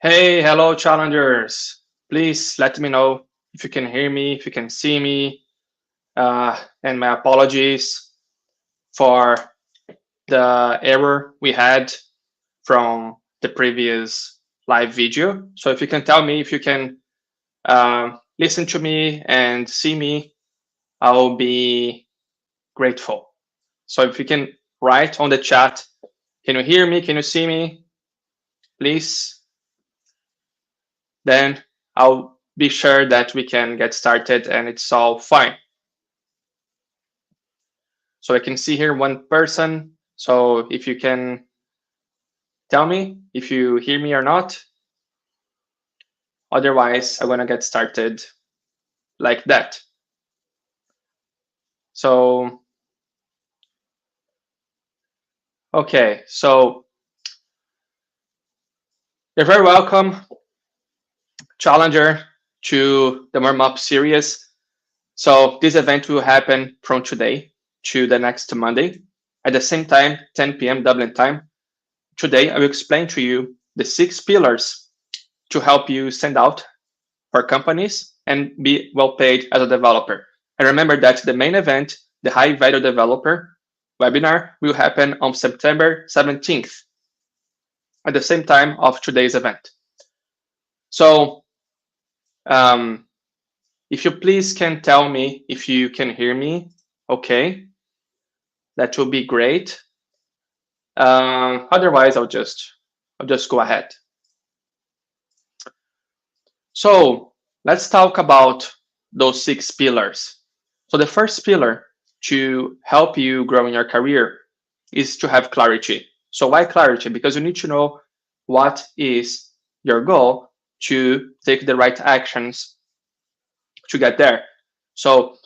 Hey, hello, challengers. Please let me know if you can hear me, if you can see me. And my apologies for the error we had from the previous live video. So if you can tell me if you can listen to me and see me, I'll be grateful. So if you can write on the chat, can you hear me? Can you see me? Please. Then I'll be sure that we can get started and it's all fine. So I can see here one person. So if you can tell me if you hear me or not. Otherwise, I'm gonna get started like that. So, okay, so you're very welcome, Challenger, to the warm up series. So this event will happen from today to the next Monday at the same time, 10 p.m. Dublin time. Today, I will explain to you the 6 pillars to help you stand out for companies and be well paid as a developer. And remember that the main event, the High Value Developer webinar, will happen on September 17th at the same time of today's event. So um, if you please can tell me if you can hear me, okay, that will be great. Otherwise, I'll just go ahead. So let's talk about those 6 pillars. So the first pillar to help you grow in your career is to have clarity. So why clarity? Because you need to know what is your goal to take the right actions to get there. So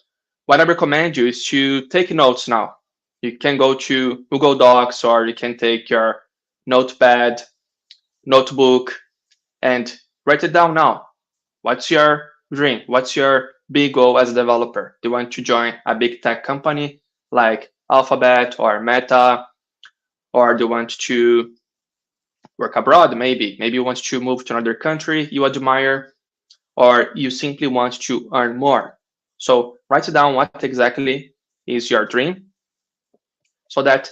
what I recommend you is to take notes now. You can go to Google Docs or you can take your notepad, notebook, and write it down now. What's your dream? What's your big goal as a developer? Do you want to join a big tech company like Alphabet or Meta? Or do you want to work abroad? Maybe you want to move to another country you admire, or you simply want to earn more. So write down what exactly is your dream so that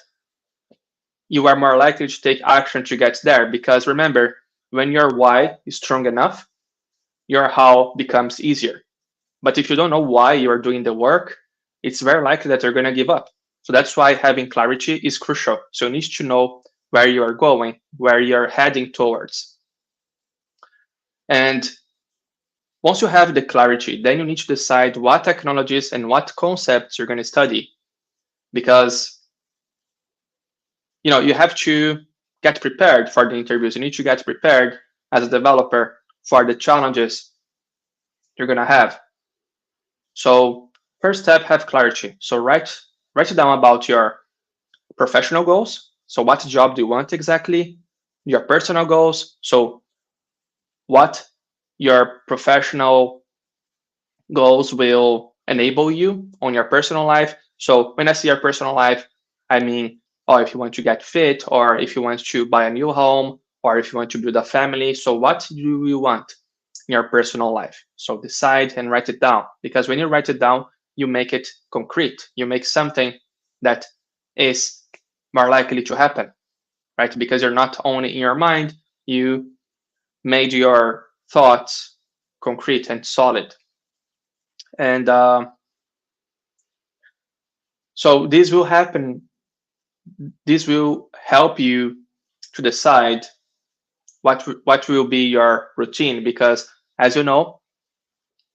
you are more likely to take action to get there. Because remember, when your why is strong enough, your how becomes easier. But if you don't know why you're doing the work, it's very likely that you're going to give up. So that's why having clarity is crucial. So you need to know where you're going, where you're heading towards. And once you have the clarity, then you need to decide what technologies and what concepts you're going to study. Because you have to get prepared for the interviews. You need to get prepared as a developer for the challenges you're going to have. So first step, have clarity. So write down about your professional goals. So what job do you want exactly? Your personal goals. So what your professional goals will enable you on your personal life. So when I say your personal life, I mean, if you want to get fit, or if you want to buy a new home, or if you want to build a family. So what do you want in your personal life? So decide and write it down, because when you write it down, you make it concrete. You make something that is more likely to happen, right? Because you're not only in your mind, you made your thoughts concrete and solid. And so this will happen. This will help you to decide what will be your routine, because as you know,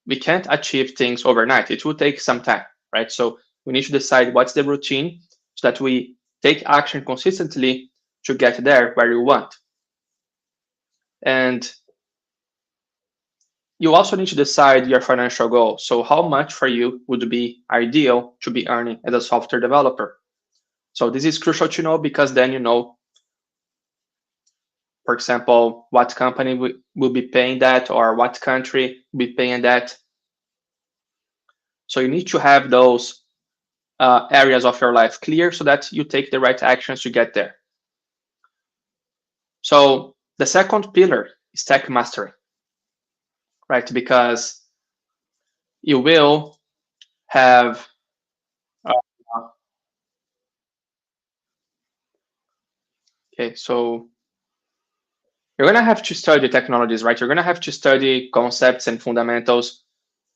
we can't achieve things overnight. It will take some time, right? So we need to decide what's the routine so that we take action consistently to get there where you want. And you also need to decide your financial goal. So how much for you would be ideal to be earning as a software developer? So this is crucial to know, because then you know, for example, what company will be paying that, or what country will be paying that. So you need to have those areas of your life clear so that you take the right actions to get there. So the second pillar stack mastery, right? Because you will have uh, okay, so you're gonna have to study technologies, right? You're gonna have to study concepts and fundamentals.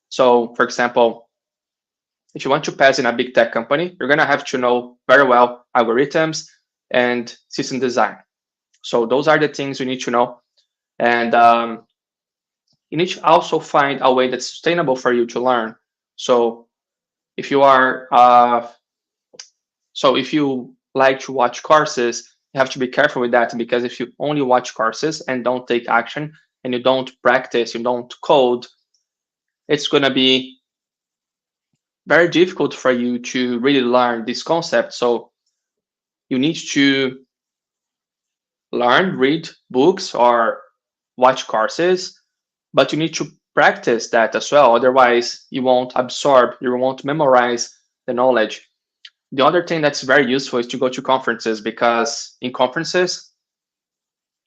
So, for example, if you want to pass in a big tech company, you're gonna have to know very well algorithms and system design. So those are the things you need to know, and you need to also find a way that's sustainable for you to learn. So if you are if you like to watch courses, you have to be careful with that, because if you only watch courses and don't take action and you don't practice, you don't code, it's going to be very difficult for you to really learn this concept. So you need to learn, read books or watch courses, but you need to practice that as well. Otherwise, you won't absorb, you won't memorize the knowledge. The other thing that's very useful is to go to conferences, because in conferences,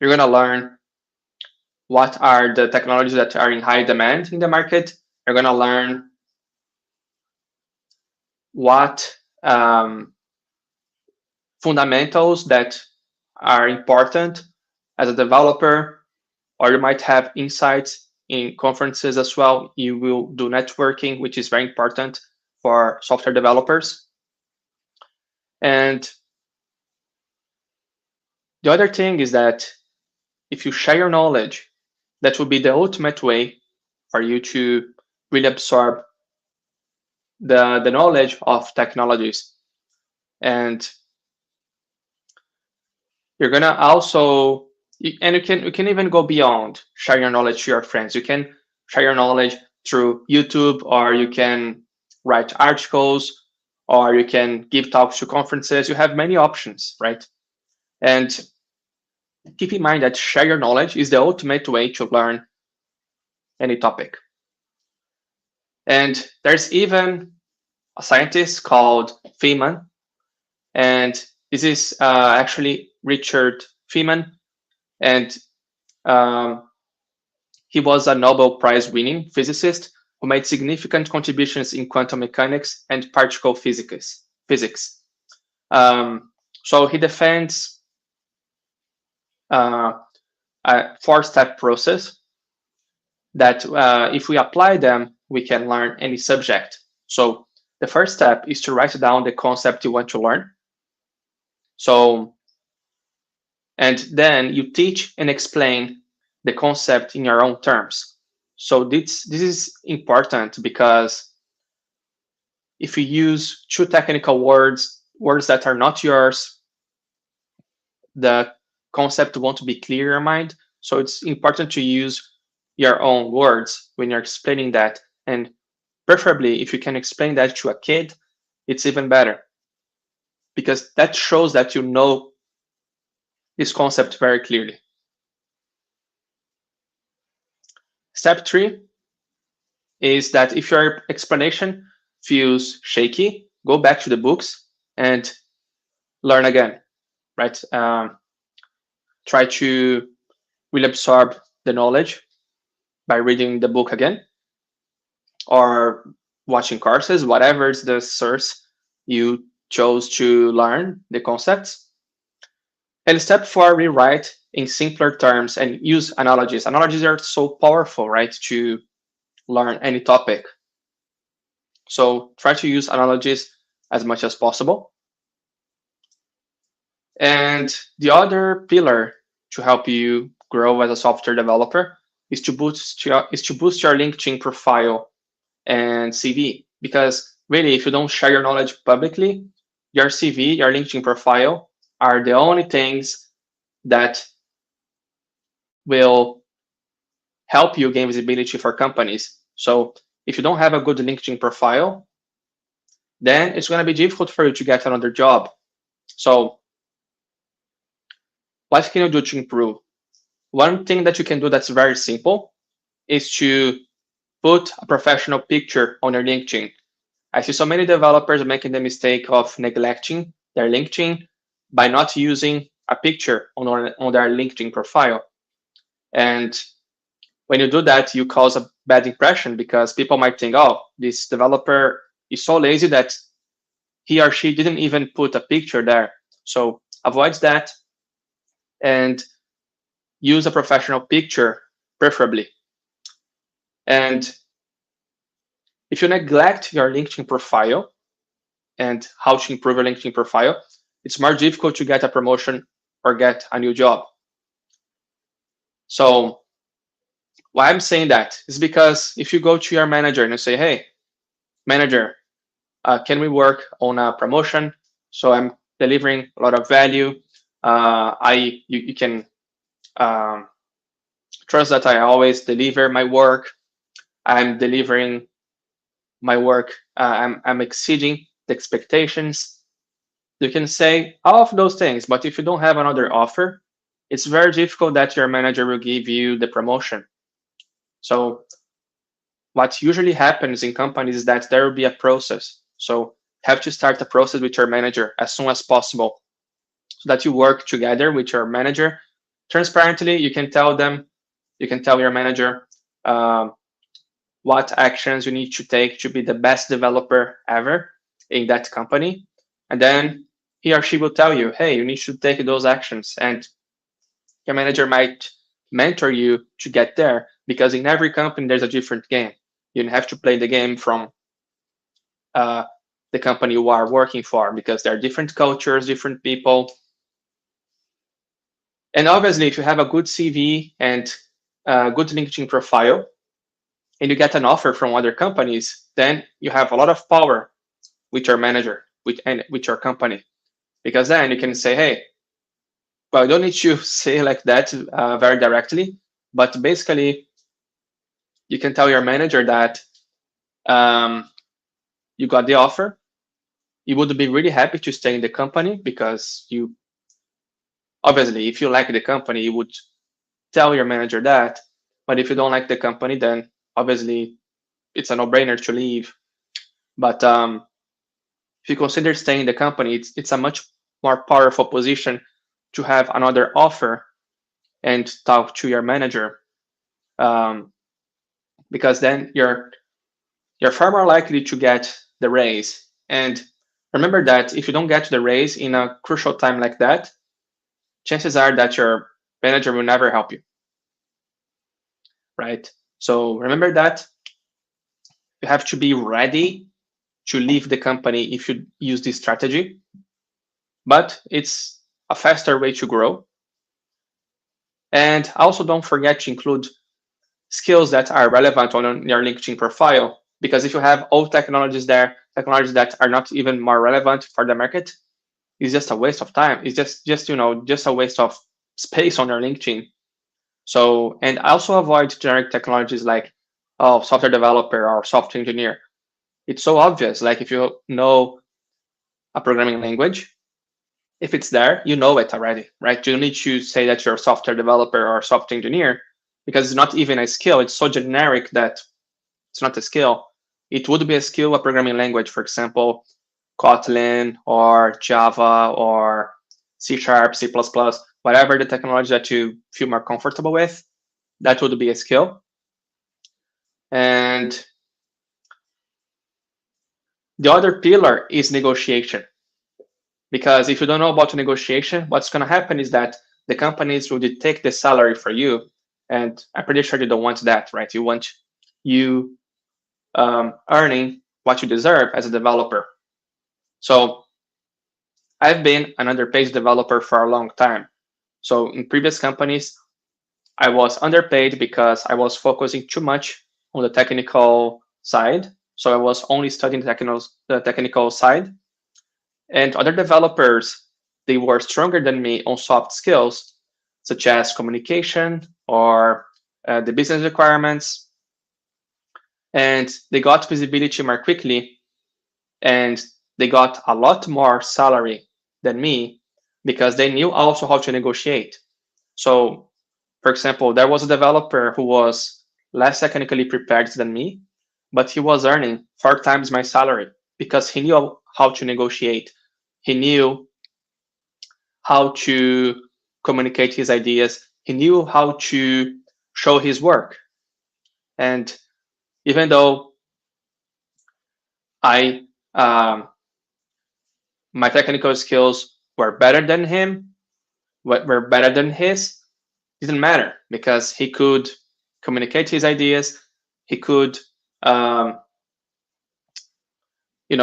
you're going to learn what are the technologies that are in high demand in the market. You're going to learn what fundamentals that are important as a developer, or you might have insights in conferences as well. You will do networking, which is very important for software developers. And the other thing is that if you share your knowledge, that will be the ultimate way for you to really absorb the knowledge of technologies. And you're gonna also, and you can even go beyond share your knowledge to your friends. You can share your knowledge through YouTube, or you can write articles, or you can give talks to conferences. You have many options, right? And keep in mind that share your knowledge is the ultimate way to learn any topic. And there's even a scientist called Feynman, and this is actually Richard Feynman, and um, he was a Nobel Prize winning physicist who made significant contributions in quantum mechanics and particle physics. So he defends a four-step process that if we apply them, we can learn any subject. So the first step is to write down the concept you want to learn. So, and then you teach and explain the concept in your own terms. So this is important, because if you use too technical words that are not yours, the concept won't be clear in your mind. So it's important to use your own words when you're explaining that. And preferably, if you can explain that to a kid, it's even better, because that shows that you know this concept very clearly. Step 3 is that if your explanation feels shaky, go back to the books and learn again, right? Try to really absorb the knowledge by reading the book again, or watching courses, whatever is the source you chose to learn the concepts. And step 4, rewrite in simpler terms and use analogies. Analogies are so powerful, right, to learn any topic. So try to use analogies as much as possible. And the other pillar to help you grow as a software developer is to boost your LinkedIn profile and CV. Because really, if you don't share your knowledge publicly, your CV, your LinkedIn profile are the only things that will help you gain visibility for companies. So if you don't have a good LinkedIn profile, then it's going to be difficult for you to get another job. So what can you do to improve? One thing that you can do that's very simple is to put a professional picture on your LinkedIn. I see so many developers making the mistake of neglecting their LinkedIn by not using a picture on their LinkedIn profile. And when you do that, you cause a bad impression because people might think, oh, this developer is so lazy that he or she didn't even put a picture there. So avoid that and use a professional picture, preferably. And if you neglect your LinkedIn profile and how to improve your LinkedIn profile, it's more difficult to get a promotion or get a new job. So why I'm saying that is because if you go to your manager and you say, hey, manager, can we work on a promotion? So I'm delivering a lot of value. You can um, trust that I always deliver my work. I'm delivering my work. I'm exceeding the expectations. You can say all of those things, but if you don't have another offer, it's very difficult that your manager will give you the promotion. So what usually happens in companies is that there will be a process. So have to start the process with your manager as soon as possible so that you work together with your manager. Transparently, you can tell them, you can tell your manager what actions you need to take to be the best developer ever in that company. And then he or she will tell you, hey, you need to take those actions. And your manager might mentor you to get there because in every company, there's a different game. You have to play the game from uh, the company you are working for because there are different cultures, different people. And obviously, if you have a good CV and a good LinkedIn profile, and you get an offer from other companies, then you have a lot of power with your manager, with your company, because then you can say, hey, well, you don't need to say like that very directly, but basically, you can tell your manager that you got the offer. You would be really happy to stay in the company because you obviously, if you like the company, you would tell your manager that. But if you don't like the company, then obviously it's a no-brainer to leave. But if you consider staying in the company, it's a much more powerful position to have another offer and talk to your manager, um, because then you're far more likely to get the raise. And remember that if you don't get the raise in a crucial time like that, chances are that your manager will never help you, right? So remember that you have to be ready to leave the company if you use this strategy, but it's a faster way to grow. And also don't forget to include skills that are relevant on your LinkedIn profile, because if you have old technologies there, technologies that are not even more relevant for the market, it's just a waste of time. It's just a waste of space on your LinkedIn. So, and also avoid generic technologies like software developer or software engineer. It's so obvious. Like if you know a programming language, if it's there, you know it already, right? You don't need to say that you're a software developer or a software engineer because it's not even a skill. It's so generic that it's not a skill. It would be a skill, a programming language, for example, Kotlin or Java or C Sharp, C++, whatever the technology that you feel more comfortable with, that would be a skill. And the other pillar is negotiation. Because if you don't know about negotiation, what's going to happen is that the companies will take the salary for you. And I'm pretty sure you don't want that, right? You want you earning what you deserve as a developer. So I've been an underpaid developer for a long time. So in previous companies, I was underpaid because I was focusing too much on the technical side. So I was only studying the technical side. And other developers, they were stronger than me on soft skills, such as communication or the business requirements. And they got visibility more quickly, and they got a lot more salary than me because they knew also how to negotiate. So, for example, there was a developer who was less technically prepared than me, but he was earning 4 times my salary because he knew how to negotiate. He knew how to communicate his ideas. He knew how to show his work. And even though I my technical skills were better than him, were better than his, didn't matter because he could communicate his ideas. He could, um,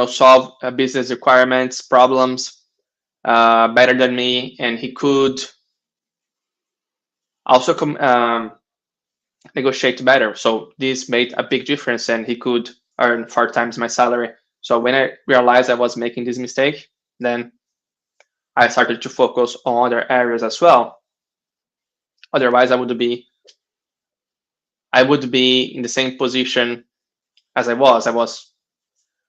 solve business requirements, problems better than me, and he could also negotiate better. So this made a big difference, and he could earn 4 times my salary. So when I realized I was making this mistake, then I started to focus on other areas as well. Otherwise, I would be in the same position as I was. I was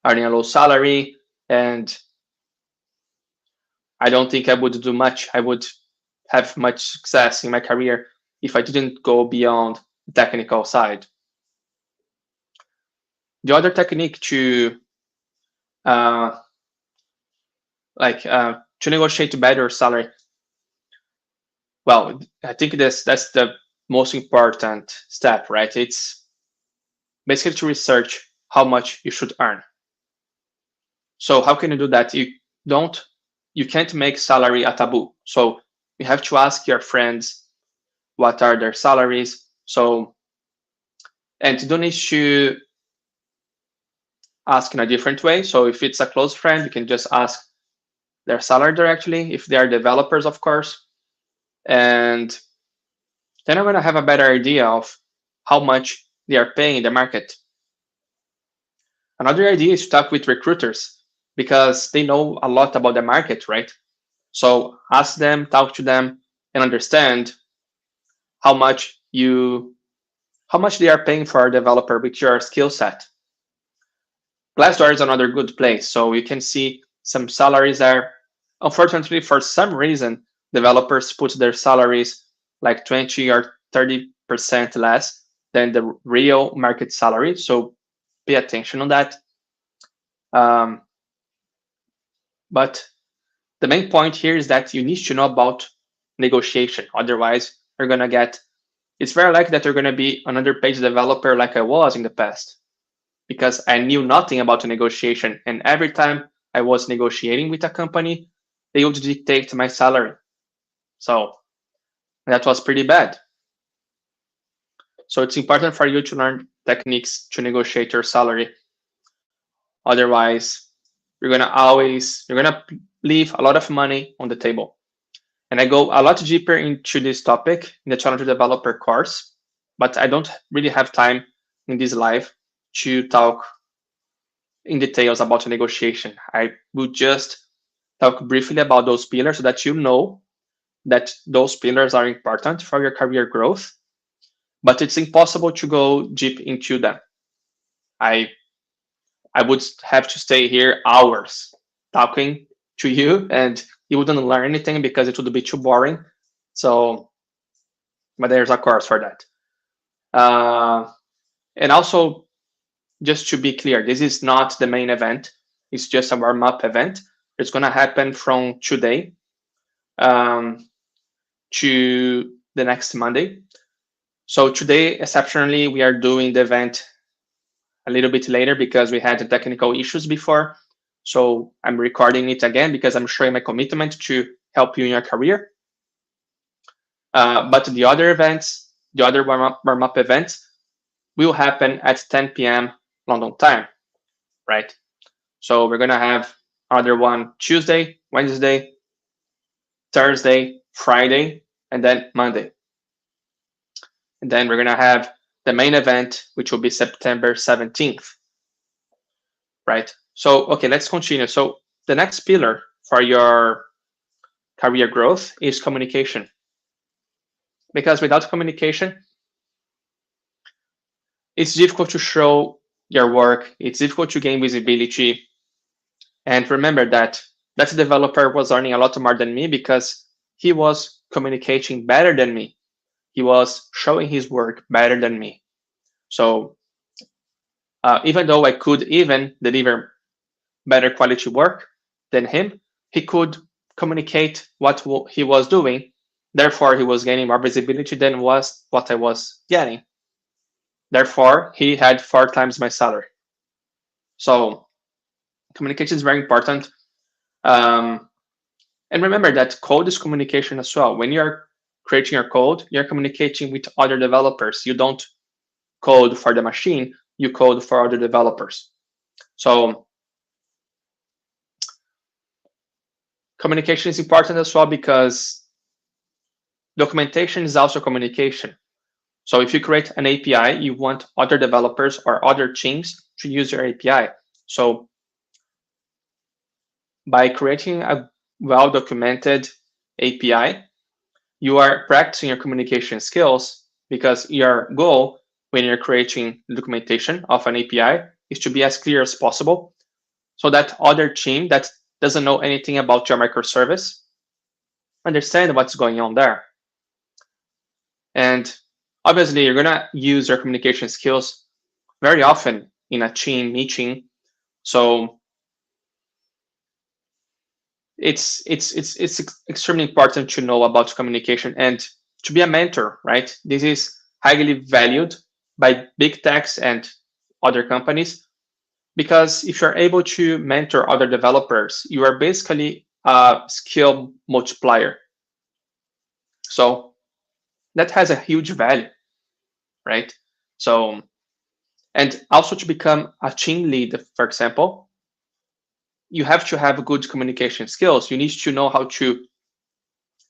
earning a low salary, and I don't think I would do much. I would have much success in my career if I didn't go beyond the technical side. The other technique to to negotiate better salary, well, I think that's the most important step, right? It's basically to research how much you should earn. So how can you do that? You can't make salary a taboo. So you have to ask your friends what are their salaries. So, and you don't need to ask in a different way. So if it's a close friend, you can just ask their salary directly, if they are developers, of course. And then I'm going to have a better idea of how much they are paying in the market. Another idea is to talk with recruiters because they know a lot about the market, right? So ask them, talk to them, and understand how much they are paying for a developer with your skill set. Glassdoor is another good place, so you can see some salaries there. Unfortunately, for some reason, developers put their salaries like 20 or 30% less than the real market salary. So pay attention on that. But the main point here is that you need to know about negotiation. Otherwise, you're going to get, it's very likely that you're going to be an underpaid developer like I was in the past, because I knew nothing about the negotiation. And every time I was negotiating with a company, they would dictate my salary. So that was pretty bad. So it's important for you to learn techniques to negotiate your salary. Otherwise, you're gonna leave a lot of money on the table. And I go a lot deeper into this topic in the Challenger Developer course, but I don't really have time in this live to talk in details about the negotiation. I will just talk briefly about those pillars so that you know that those pillars are important for your career growth, but it's impossible to go deep into them. I would have to stay here hours talking to you, and you wouldn't learn anything because it would be too boring. So, but there's a course for that. And also, just to be clear, this is not the main event. It's just a warm-up event. It's going to happen from today to the next Monday. So today, exceptionally, we are doing the event a little bit later because we had technical issues before. So I'm recording it again because I'm showing my commitment to help you in your career. But the other events, the other warm-up events, will happen at 10 p.m. London time, right? So we're going to have another one Tuesday, Wednesday, Thursday, Friday, and then Monday. And then we're going to have the main event, which will be September 17th, right? So, okay, let's continue. So the next pillar for your career growth is communication. Because without communication, it's difficult to show your work. It's difficult to gain visibility. And remember that developer was earning a lot more than me because he was communicating better than me. He was showing his work better than me. So even though I could even deliver better quality work than him, he could communicate what he was doing Therefore, he was gaining more visibility than was what I was getting. Therefore, he had 4 times my salary. So communication is very important. Um, and remember that code is communication as well. When you're creating your code, you're communicating with other developers. You don't code for the machine, you code for other developers. So communication is important as well because documentation is also communication. So if you create an API, you want other developers or other teams to use your API. So by creating a well-documented API, you are practicing your communication skills because your goal when you're creating the documentation of an API is to be as clear as possible so that other team that doesn't know anything about your microservice understand what's going on there. And obviously, you're going to use your communication skills very often in a team meeting. So it's extremely important to know about communication and to be a mentor, right? This is highly valued by big techs and other companies because if you're able to mentor other developers, you are basically a skill multiplier. So that has a huge value, right? So, and also to become a team lead, for example, you have to have good communication skills. You need to know how to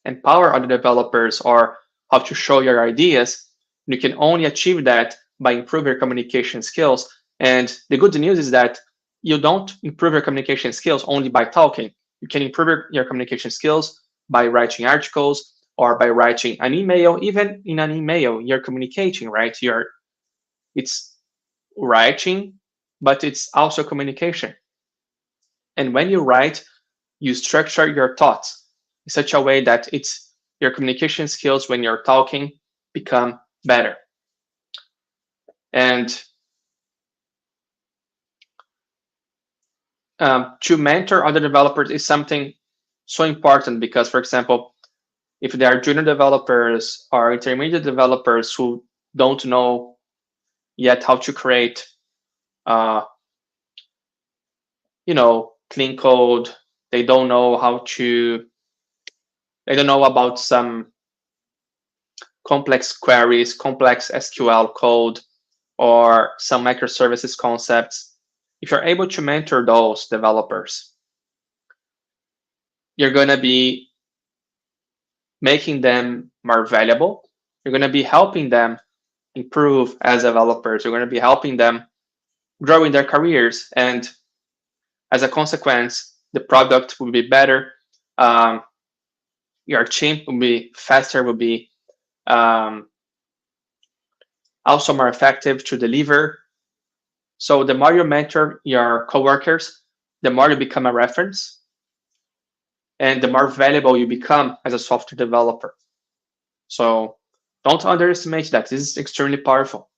empower other developers or how to show your ideas. You can only achieve that by improving your communication skills. And the good news is that you don't improve your communication skills only by talking. You can improve your communication skills by writing articles or by writing an email. Even in an email, you're communicating, right? It's writing, but it's also communication. And when you write, you structure your thoughts in such a way that it's your communication skills when you're talking become better. And to mentor other developers is something so important because, for example, if there are junior developers or intermediate developers who don't know yet how to create, clean code, they don't know about some complex queries, complex SQL code, or some microservices concepts. If you're able to mentor those developers, you're going to be making them more valuable. You're going to be helping them improve as developers. You're going to be helping them grow in their careers. And as a consequence, the product will be better. Your team will be faster, will be also more effective to deliver. So the more you mentor your coworkers, the more you become a reference and the more valuable you become as a software developer. So don't underestimate that. This is extremely powerful.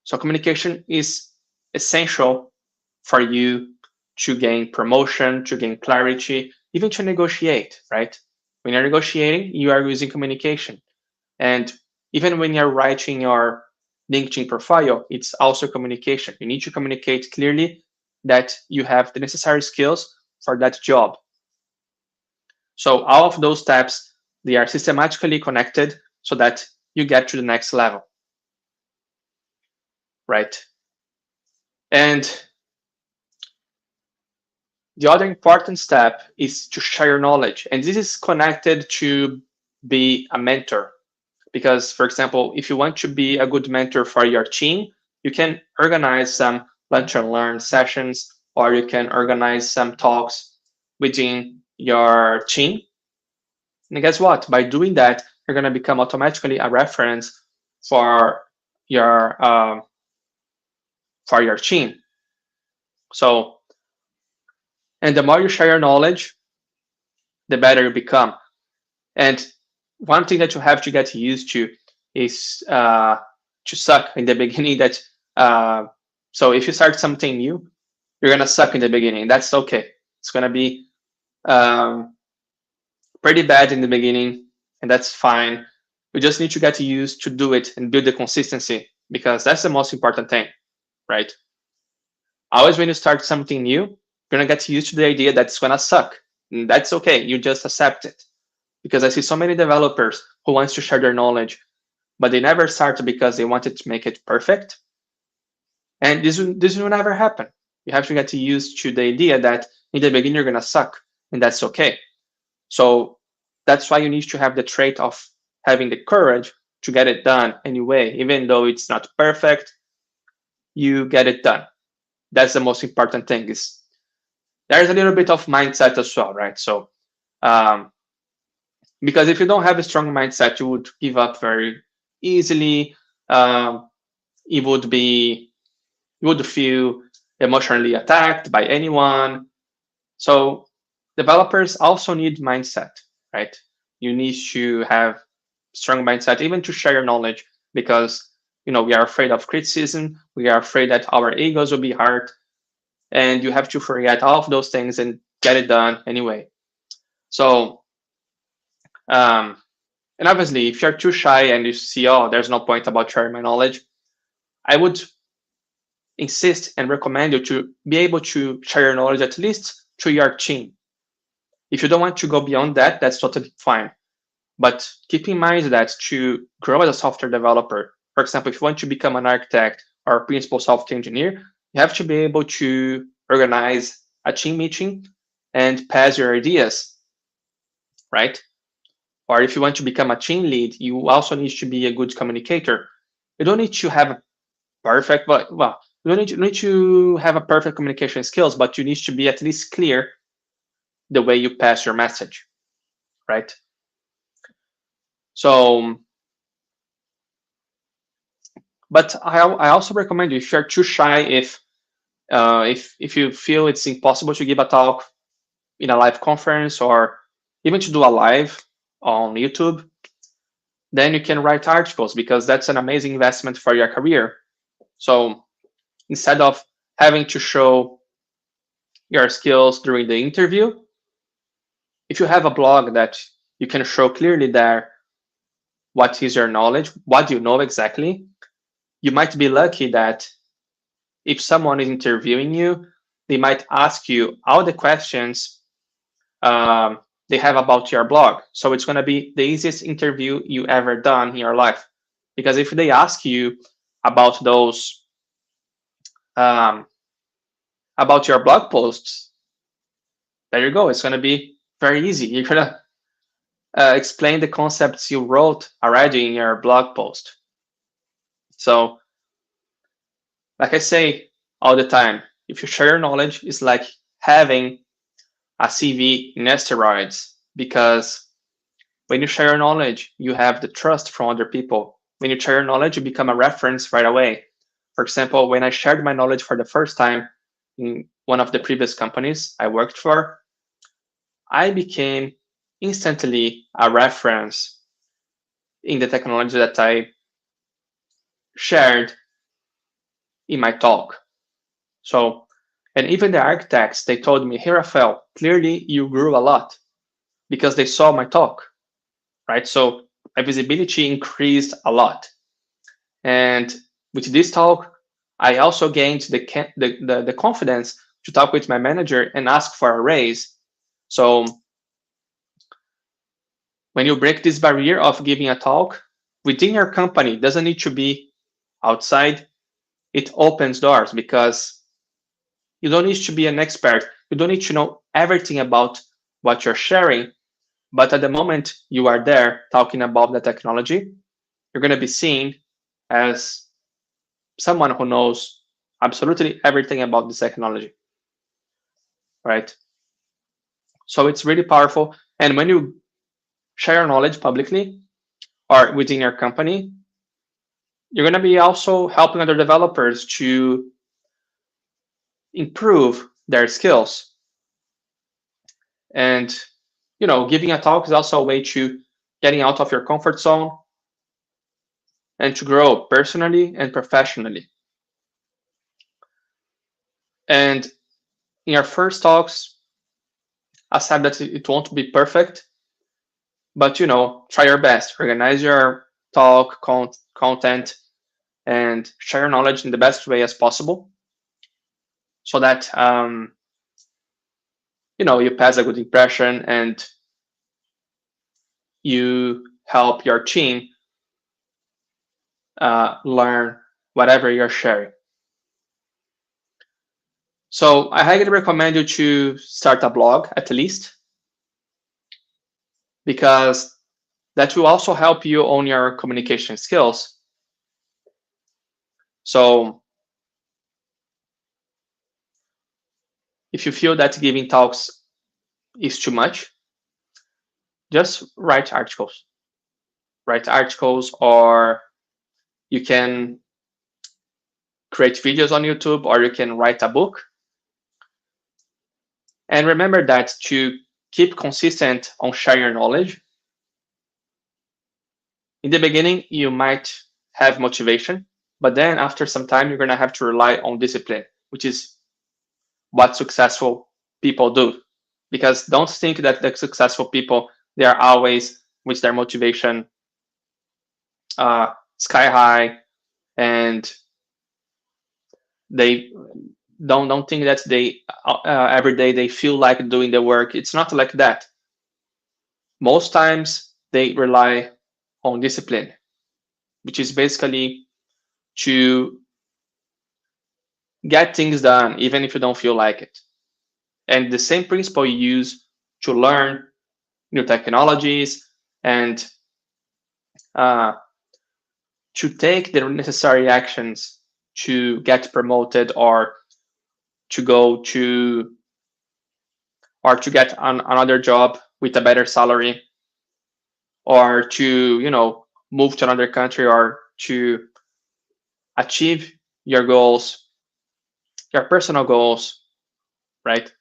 So communication is essential for you to gain promotion, to gain clarity, even to negotiate, right? When you're negotiating, you are using communication. And even when you're writing your LinkedIn profile, it's also communication. You need to communicate clearly that you have the necessary skills for that job. So all of those steps, they are systematically connected so that you get to the next level, right? And the other important step is to share your knowledge. And this is connected to be a mentor. Because, for example, if you want to be a good mentor for your team, you can organize some lunch and learn sessions, or you can organize some talks within your team. And guess what? By doing that, you're going to become automatically a reference for your team. So, and the more you share your knowledge, the better you become. And one thing that you have to get used to is to suck in the beginning. So if you start something new, you're gonna suck in the beginning. That's okay. It's gonna be pretty bad in the beginning, and that's fine. We just need to get used to do it and build the consistency, because that's the most important thing, right? Always when you start something new, you're gonna get used to the idea that it's gonna suck. And that's okay. You just accept it. Because I see so many developers who wants to share their knowledge, but they never start because they wanted to make it perfect. And this will never happen. You have to get used to the idea that in the beginning you're gonna suck, and that's okay. So that's why you need to have the trait of having the courage to get it done anyway, even though it's not perfect, you get it done. That's the most important thing. Is there's a little bit of mindset as well, right? So um, because if you don't have a strong mindset, you would give up very easily. Um, it would be you would feel emotionally attacked by anyone. So developers also need mindset, right? You need to have strong mindset even to share your knowledge, because we are afraid of criticism. We are afraid that our egos will be hurt, and you have to forget all of those things and get it done anyway. So um, and obviously, if you're too shy and you see, oh, there's no point about sharing my knowledge, I would insist and recommend you to be able to share your knowledge at least to your team. If you don't want to go beyond that, that's totally fine. But keep in mind that to grow as a software developer, for example, if you want to become an architect or a principal software engineer, you have to be able to organize a team meeting and pass your ideas, right? Or if you want to become a team lead, you also need to be a good communicator. You don't need to have a perfect, well, you don't need to have a perfect communication skills, but you need to be at least clear the way you pass your message, right? So, but I also recommend you, if you're too shy, if you feel it's impossible to give a talk in a live conference or even to do a live on YouTube, then you can write articles, because that's an amazing investment for your career. So instead of having to show your skills during the interview, if you have a blog that you can show clearly there what is your knowledge, what you know exactly, you might be lucky that if someone is interviewing you, they might ask you all the questions um, they have about your blog. So it's going to be the easiest interview you ever done in your life. Because if they ask you about those, um, about your blog posts, there you go. It's going to be very easy. You're going to explain the concepts you wrote already in your blog post. So, like I say all the time, if you share your knowledge, it's like having a CV in steroids, because when you share your knowledge, you have the trust from other people. When you share your knowledge, you become a reference right away. For example, when I shared my knowledge for the first time in one of the previous companies I worked for, I became instantly a reference in the technology that I shared in my talk. So, and even the architects, they told me, hey, Rafael, clearly you grew a lot, because they saw my talk, right? So my visibility increased a lot. And with this talk, I also gained the confidence to talk with my manager and ask for a raise. So when you break this barrier of giving a talk within your company, it doesn't need to be outside. It opens doors, because you don't need to be an expert. You don't need to know everything about what you're sharing. But at the moment you are there talking about the technology, you're going to be seen as someone who knows absolutely everything about this technology, right? So it's really powerful. And when you share your knowledge publicly or within your company, you're going to be also helping other developers to improve their skills. And giving a talk is also a way to getting out of your comfort zone and to grow personally and professionally. And in your first talks, accept that it won't be perfect. But try your best. Organize your talk, content, and share your knowledge in the best way as possible, so that you pass a good impression and you help your team learn whatever you're sharing. So I highly recommend you to start a blog at least, because that will also help you on your communication skills. So if you feel that giving talks is too much, just write articles. Write articles, or you can create videos on YouTube, or you can write a book. And remember that to keep consistent on sharing your knowledge, in the beginning, you might have motivation, but then after some time, you're going to have to rely on discipline, which is what successful people do. Because don't think that the successful people, they are always with their motivation sky high, and they don't think that they every day they feel like doing the work. It's not like that. Most times they rely on discipline, which is basically to get things done even if you don't feel like it. And the same principle you use to learn new technologies and to take the necessary actions to get promoted, or to go to or to get another job with a better salary, or to move to another country, or to achieve your goals, your personal goals, right?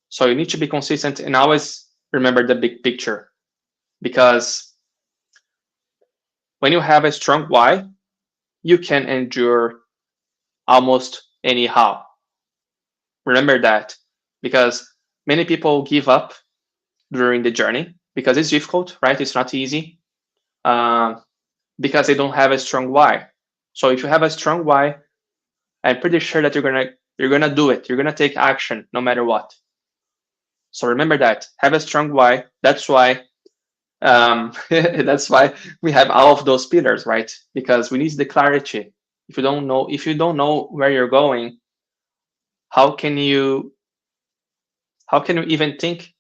So you need to be consistent and always remember the big picture, because when you have a strong why, you can endure almost anyhow. Remember that, because many people give up during the journey because it's difficult, right? It's not easy, because they don't have a strong why. So if you have a strong why, I'm pretty sure that you're gonna do it. You're gonna take action no matter what. So remember that. Have a strong why. That's why that's why we have all of those pillars, right? Because we need the clarity. If you don't know where you're going, how can you even think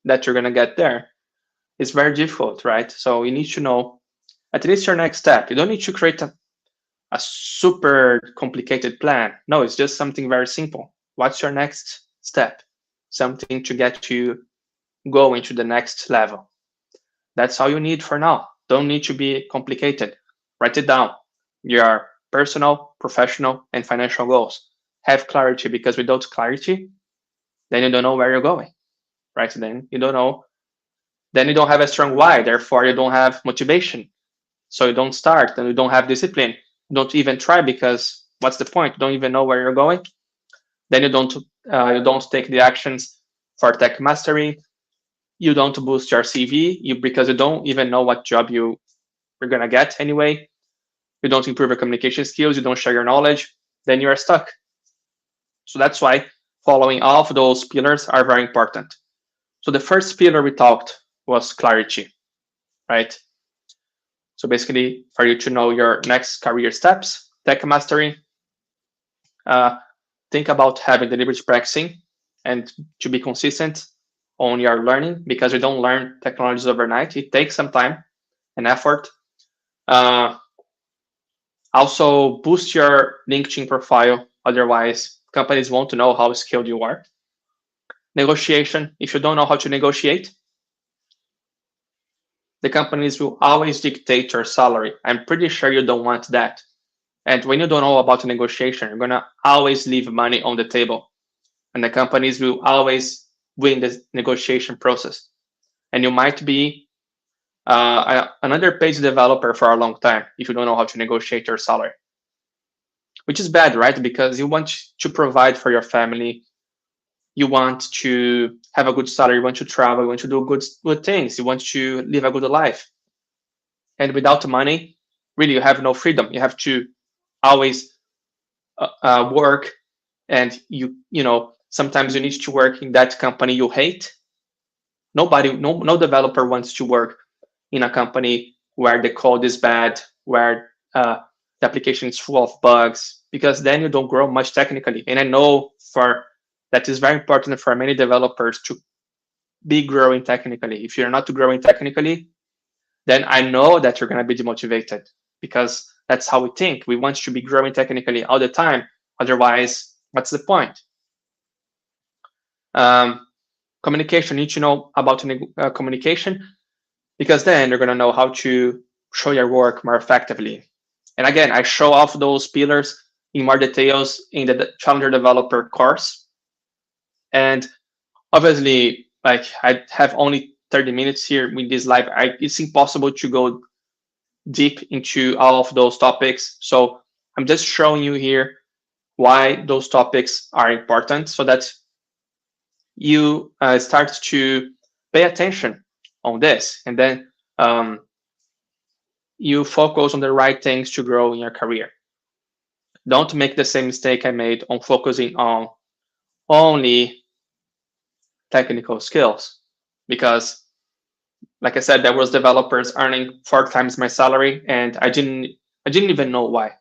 that you're gonna get there? It's very difficult, right? So you need to know at least your next step. You don't need to create a super complicated plan. No, it's just something very simple. What's your next step? Something to get you going to the next level. That's all you need for now. Don't need to be complicated. Write it down. Your personal, professional, and financial goals. Have clarity, because without clarity, then you don't know where you're going, right? Then you don't know. Then you don't have a strong why. Therefore, you don't have motivation. So you don't start, and you don't have discipline. You don't even try, because what's the point? You don't even know where you're going. Then you don't take the actions for tech mastery. You don't boost your CV because you don't even know what job you're gonna get anyway. You don't improve your communication skills. You don't share your knowledge. Then you are stuck. So that's why following all of those pillars are very important. So the first pillar we talked was clarity, right? So basically, for you to know your next career steps, tech mastery, think about having deliberate practicing and to be consistent on your learning, because you don't learn technologies overnight. It takes some time and effort. Also, boost your LinkedIn profile. Otherwise, companies want to know how skilled you are. Negotiation. If you don't know how to negotiate, the companies will always dictate your salary. I'm pretty sure you don't want that. And when you don't know about negotiation, you're going to always leave money on the table. And the companies will always win the negotiation process. And you might be an underpaid developer for a long time if you don't know how to negotiate your salary, which is bad, right? Because you want to provide for your family, you want to have a good salary, you want to travel, you want to do good things, you want to live a good life. And without money, really, you have no freedom. You have to always work, and sometimes you need to work in that company you hate. No developer wants to work in a company where the code is bad, where the application is full of bugs, because then you don't grow much technically. And I know for that is very important for many developers to be growing technically. If you're not growing technically, then I know that you're going to be demotivated, because that's how we think. We want to be growing technically all the time. Otherwise, what's the point? Communication, you need to know about communication, because then you're going to know how to show your work more effectively. And again, I show off those pillars in more details in the Challenger Developer course. And obviously, like, I have only 30 minutes here with this live. It's impossible to go deep into all of those topics. So I'm just showing you here why those topics are important, so that you start to pay attention on this, and then you focus on the right things to grow in your career. Don't make the same mistake I made on focusing on only technical skills, because, like I said, there was developers earning 4 times my salary, and I didn't even know why,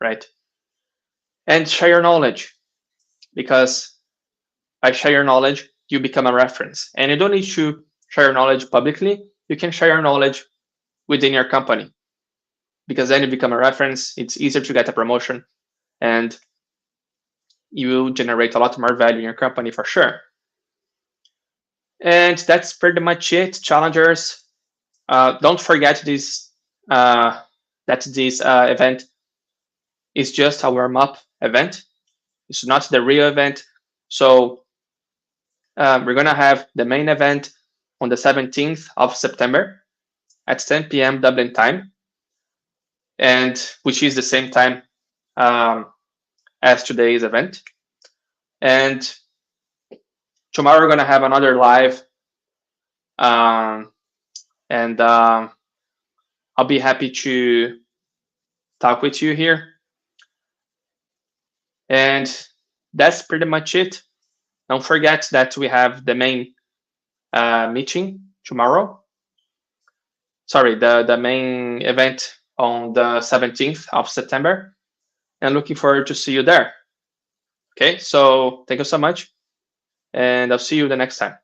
right? And share your knowledge, because by share your knowledge, you become a reference. And you don't need to share your knowledge publicly. You can share your knowledge within your company, because then you become a reference. It's easier to get a promotion, and you will generate a lot more value in your company for sure. And that's pretty much it, challengers. Don't forget this that this event is just a warm-up event. It's not the real event. So we're going to have the main event on the 17th of September at 10 p.m. Dublin time, and which is the same time as today's event. And tomorrow we're going to have another live, and I'll be happy to talk with you here. And that's pretty much it. Don't forget that we have the main meeting tomorrow. Sorry, the main event on the 17th of September. And looking forward to see you there. Okay, so thank you so much. And I'll see you the next time.